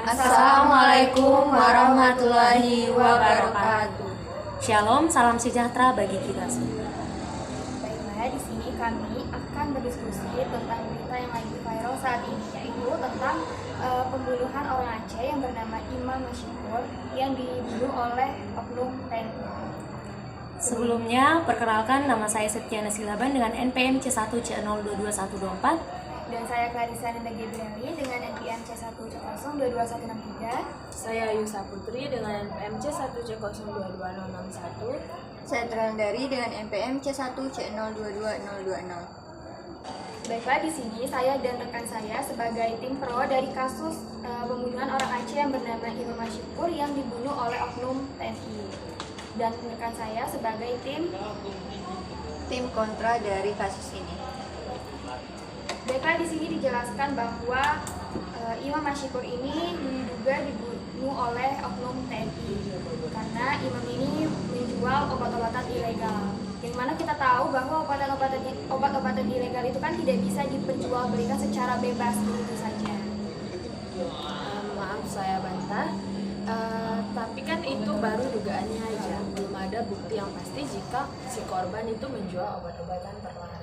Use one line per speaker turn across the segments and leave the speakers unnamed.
Assalamualaikum warahmatullahi wabarakatuh.
Shalom, salam sejahtera bagi kita semua.
Baiklah, di sini kami akan berdiskusi tentang berita yang lagi viral saat ini, yaitu tentang pembunuhan orang Aceh yang bernama Imam Mashikur yang dibunuh oleh oknum TNI.
Sebelumnya, perkenalkan nama saya Septiana Silaban dengan NPM C1C022124.
Dan saya Clarissa Nenda Gebrieli dengan NPM C1C022163.
Saya Yusa Putri dengan NPM C1C022061.
Saya Terandari dengan NPM C1C022020.
Baiklah, di sini saya dan rekan saya sebagai tim pro dari kasus pembunuhan orang Aceh yang bernama Imam Mashikur yang dibunuh oleh oknum TNI. Dan rekan saya sebagai tim
kontra dari kasus ini.
Baiklah, di sini dijelaskan bahwa Imam Mashikur ini diduga dibunuh oleh oknum TNI karena imam ini menjual obat-obatan ilegal. Yang mana kita tahu bahwa obat-obatan ilegal itu kan tidak bisa diperjualbelikan secara bebas begitu saja.
Maaf saya bantah, tapi kan itu baru dugaannya aja. Belum ada bukti yang pasti jika si korban itu menjual obat-obatan terlarang.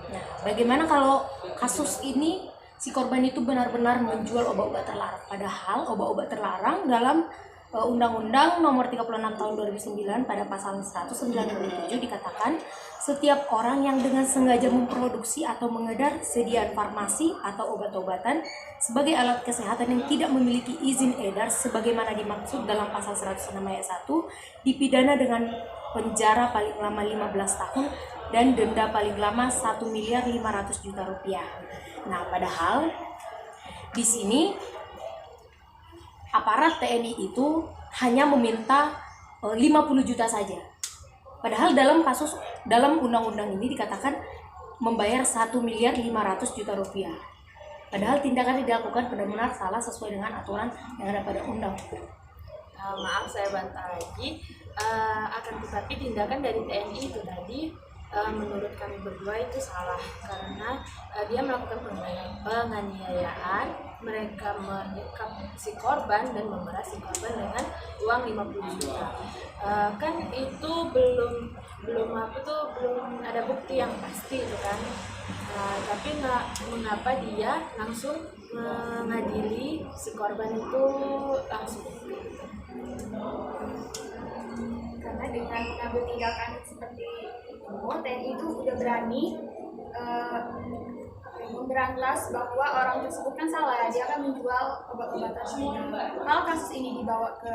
Nah, bagaimana kalau kasus ini si korban itu benar-benar menjual obat-obat terlarang? Padahal obat-obat terlarang dalam Undang-Undang Nomor 36 Tahun 2009 pada pasal 197 dikatakan setiap orang yang dengan sengaja memproduksi atau mengedar sediaan farmasi atau obat-obatan sebagai alat kesehatan yang tidak memiliki izin edar sebagaimana dimaksud dalam pasal 106 ayat 1 dipidana dengan penjara paling lama 15 tahun dan denda paling lama 1.500.000.000 rupiah. Nah, padahal di sini aparat TNI itu hanya meminta 50 juta saja. Padahal dalam undang-undang ini dikatakan membayar 1.500.000.000 rupiah. Padahal tindakan yang dilakukan benar-benar salah sesuai dengan aturan yang ada pada undang-undang.
Maaf saya bantah lagi, akan tetapi tindakan dari TNI itu tadi menurut kami berdua itu salah karena dia melakukan penganiayaan, mereka menyekap si korban dan memeras si korban dengan uang 50 juta. Kan itu belum ada bukti yang pasti itu kan. Tapi mengapa dia langsung mengadili si korban itu langsung?
Karena dengan mengambil tindakan seperti itu, TNI itu sudah berani memberantas bahwa orang tersebut kan salah, dia akan menjual obat-obatan ilegal. Kalau kasus ini dibawa ke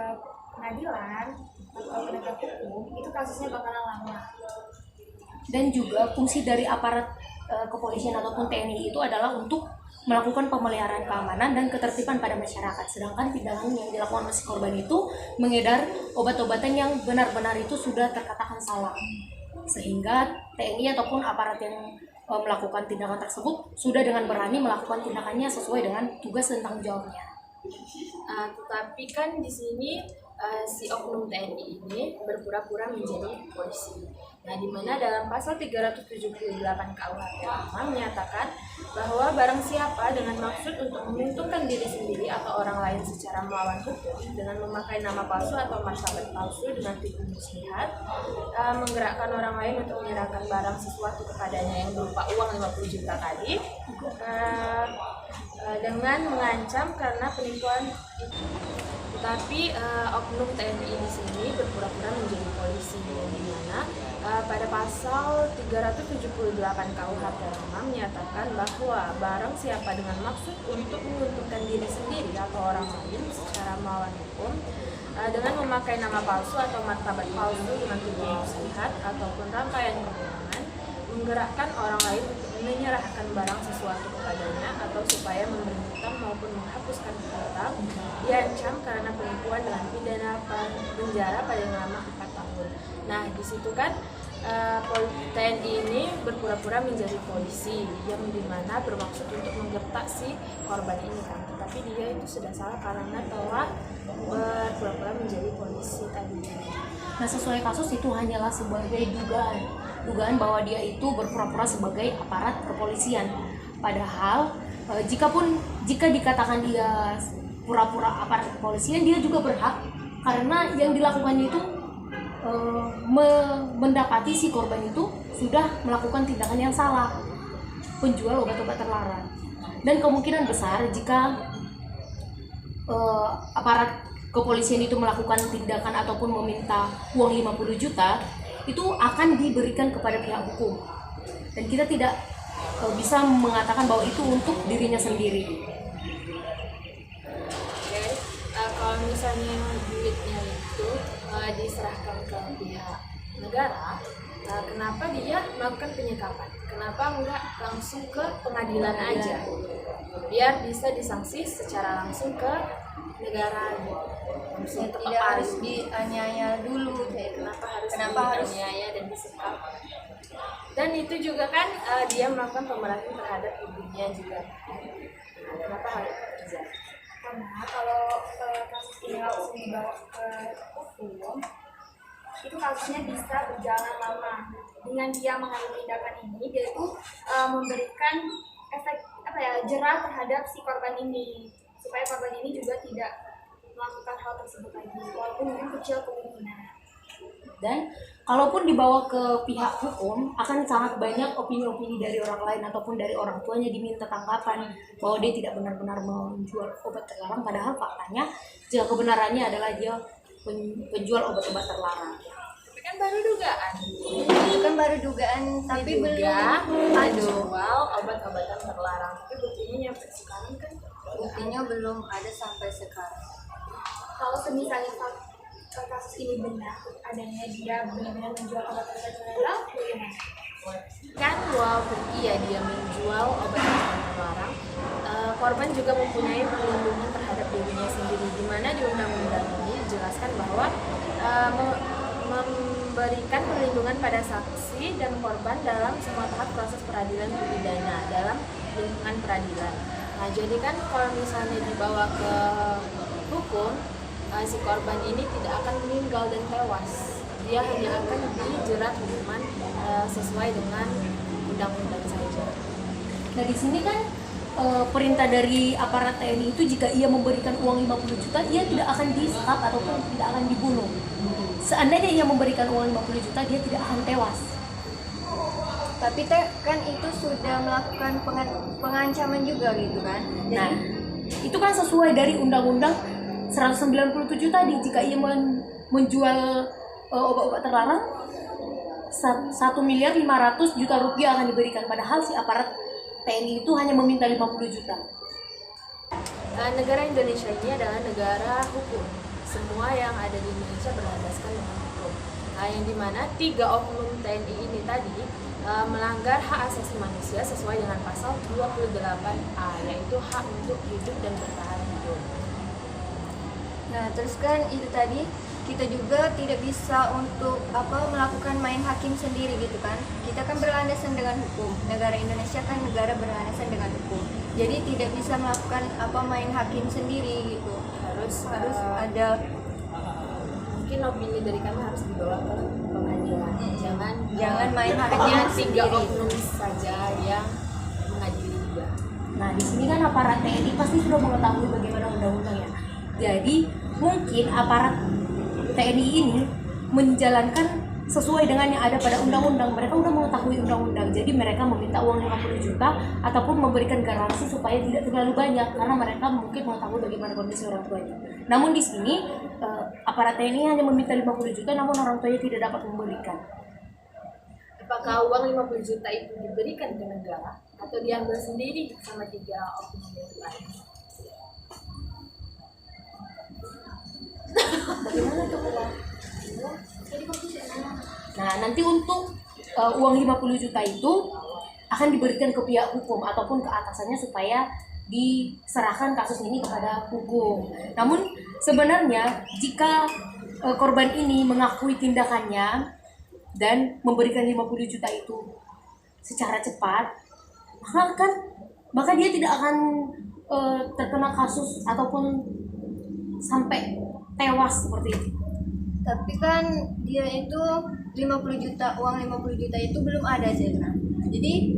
pengadilan atau penegak hukum, itu kasusnya bakalan lama.
Dan juga fungsi dari aparat kepolisian ataupun TNI itu adalah untuk melakukan pemeliharaan keamanan dan ketertiban pada masyarakat. Sedangkan tindakan yang dilakukan oleh si korban itu mengedar obat-obatan yang benar-benar itu sudah terkatakan salah. Sehingga TNI ataupun aparat yang melakukan tindakan tersebut sudah dengan berani melakukan tindakannya sesuai dengan tugas dan tanggung jawabnya.
Tetapi kan di sini si oknum TNI ini berpura-pura menjadi polisi. Nah, di mana dalam pasal 378 KUHP menyatakan bahwa barang siapa dengan maksud untuk menguntungkan diri sendiri atau orang lain secara melawan hukum dengan memakai nama palsu atau martabat palsu dengan tipu muslihat, menggerakkan orang lain untuk menyerahkan barang sesuatu kepadanya yang berupa uang 50 juta tadi, dengan mengancam karena penipuan itu. Tetapi oknum TNI di sini berpura-pura menjadi polisi, di mana pada pasal 378 KUHP lama menyatakan bahwa barang siapa dengan maksud untuk menguntungkan diri sendiri atau orang lain secara melawan hukum dengan memakai nama palsu atau martabat palsu dengan tipu muslihat ataupun rangkaian kebohongan, menggerakkan orang lain untuk menyerahkan barang sesuatu kepadanya atau supaya memberi hutang maupun menghapuskan hutang, diancam karena penipuan dengan pidana penjara paling lama 4 tahun. Nah, di situ kan TNI ini berpura-pura menjadi polisi yang dimana bermaksud untuk menggertak si korban ini kan, tetapi dia itu sudah salah karena telah berpura-pura menjadi polisi tadi.
Nah, sesuai kasus itu hanyalah sebagai dugaan bahwa dia itu berpura-pura sebagai aparat kepolisian. Padahal Jika dikatakan dia pura-pura aparat kepolisian, dia juga berhak karena yang dilakukannya itu mendapati si korban itu sudah melakukan tindakan yang salah, penjual obat-obat terlarang. Dan kemungkinan besar jika aparat kepolisian itu melakukan tindakan ataupun meminta uang 50 juta, itu akan diberikan kepada pihak hukum. Dan kita tidak bisa mengatakan bahwa itu untuk dirinya sendiri.
Oke, kalau misalnya duitnya itu diserahkan ke pihak negara, kenapa dia melakukan penyekapan? Kenapa enggak langsung ke pengadilan aja? Biar bisa disanksi secara langsung ke negara, langsung
Ya,
ke
tidak harus
palu.
dianiaya dulu.
Kenapa harus dianiaya dan disekap? Dan itu juga kan dia melakukan pemerasan terhadap ibunya juga. Kenapa harus terjadi?
Karena kalau kasus ini langsung dibawa ke hukum, itu kasusnya bisa berjalan lama. Dengan dia mengambil tindakan ini, dia itu memberikan efek jerah terhadap si korban ini, supaya korban ini juga tidak melakukan hal tersebut lagi, walaupun mungkin kecil kemungkinan.
Dan kalaupun dibawa ke pihak hukum, akan sangat banyak opini-opini dari orang lain ataupun dari orang tuanya diminta tanggapan bahwa dia tidak benar-benar menjual obat terlarang, padahal faktanya jika kebenarannya adalah dia penjual obat-obat terlarang.
Tapi kan baru dugaan.
Itu kan baru dugaan, tapi
Diduga
belum.
menjual obat-obatan terlarang. Tapi buktinya nyampe sekarang kan
Buktinya belum ada sampai sekarang.
Kalau misalnya kasus ini benar adanya dia benar-benar menjual obat-obatan terlarang, bagaimana?
kan walaupun iya dia menjual obat-obatan terlarang, korban juga mempunyai perlindungan terhadap dirinya sendiri, di mana di undang-undang ini dijelaskan bahwa memberikan perlindungan pada saksi dan korban dalam semua tahap proses peradilan pidana dalam lingkungan peradilan. Nah, jadi kan kalau misalnya dibawa ke hukum, si korban ini tidak akan meninggal dan tewas. Dia hanya akan dijerat hukuman sesuai dengan undang-undang saja.
Nah di sini kan perintah dari aparat TNI itu jika ia memberikan uang 50 juta, ia tidak akan disekap ataupun tidak akan dibunuh. Seandainya ia memberikan uang 50 juta, dia tidak akan tewas.
Tapi kan itu sudah melakukan pengancaman juga gitu kan.
Nah, itu kan sesuai dari Undang-Undang 197 tadi. Jika ia menjual obat-obat terlarang, 1.500.000.000 rupiah akan diberikan. Padahal si aparat TNI itu hanya meminta 50 juta.
Negara Indonesia ini adalah negara hukum. Semua yang ada di Indonesia berlandaskan dengan hukum. Yang dimana 3 oknum TNI ini tadi melanggar hak asasi manusia sesuai dengan pasal 28A, yaitu hak untuk hidup dan bertahan hidup.
Nah, terus kan itu tadi kita juga tidak bisa untuk melakukan main hakim sendiri gitu kan. Kita kan berlandasan dengan hukum. Negara Indonesia kan negara berlandasan dengan hukum. Jadi tidak bisa melakukan main hakim sendiri gitu. Harus ada
Mungkin opini dari kami harus dibawa ke pengadilan.
Jangan main hakim
hanya 3
sendiri.
oknum saja yang mengadili juga.
Nah, di sini kan aparat TNI pasti sudah mengetahui bagaimana undang-undangnya. Jadi, mungkin aparat TNI ini menjalankan sesuai dengan yang ada pada undang-undang. Mereka sudah mengetahui undang-undang. Jadi, mereka meminta uang 50 juta ataupun memberikan garansi supaya tidak terlalu banyak karena mereka mungkin mengetahui bagaimana kondisi orang tuanya. Namun di sini aparat TNI hanya meminta 50 juta namun orang tuanya tidak dapat memberikan.
Apakah uang 50 juta itu diberikan ke negara atau diambil sendiri sama 3 oknum yang lain?
Bagaimana itu? Nah, nanti untuk uang 50 juta itu akan diberikan ke pihak hukum ataupun ke atasannya supaya diserahkan kasus ini kepada hukum. Namun sebenarnya jika korban ini mengakui tindakannya dan memberikan 50 juta itu secara cepat, maka dia tidak akan terkena kasus ataupun sampai tewas seperti itu.
Tapi kan dia itu 50 juta, uang 50 juta itu belum ada Zena. Jadi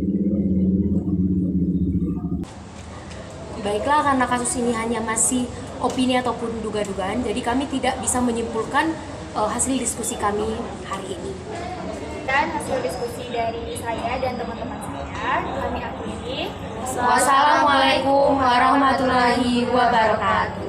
Baiklah, karena kasus ini hanya masih opini ataupun duga-dugaan, jadi kami tidak bisa menyimpulkan hasil diskusi kami hari ini.
Dan hasil diskusi dari saya dan teman-teman saya, kami akhiri.
Wassalamualaikum warahmatullahi wabarakatuh.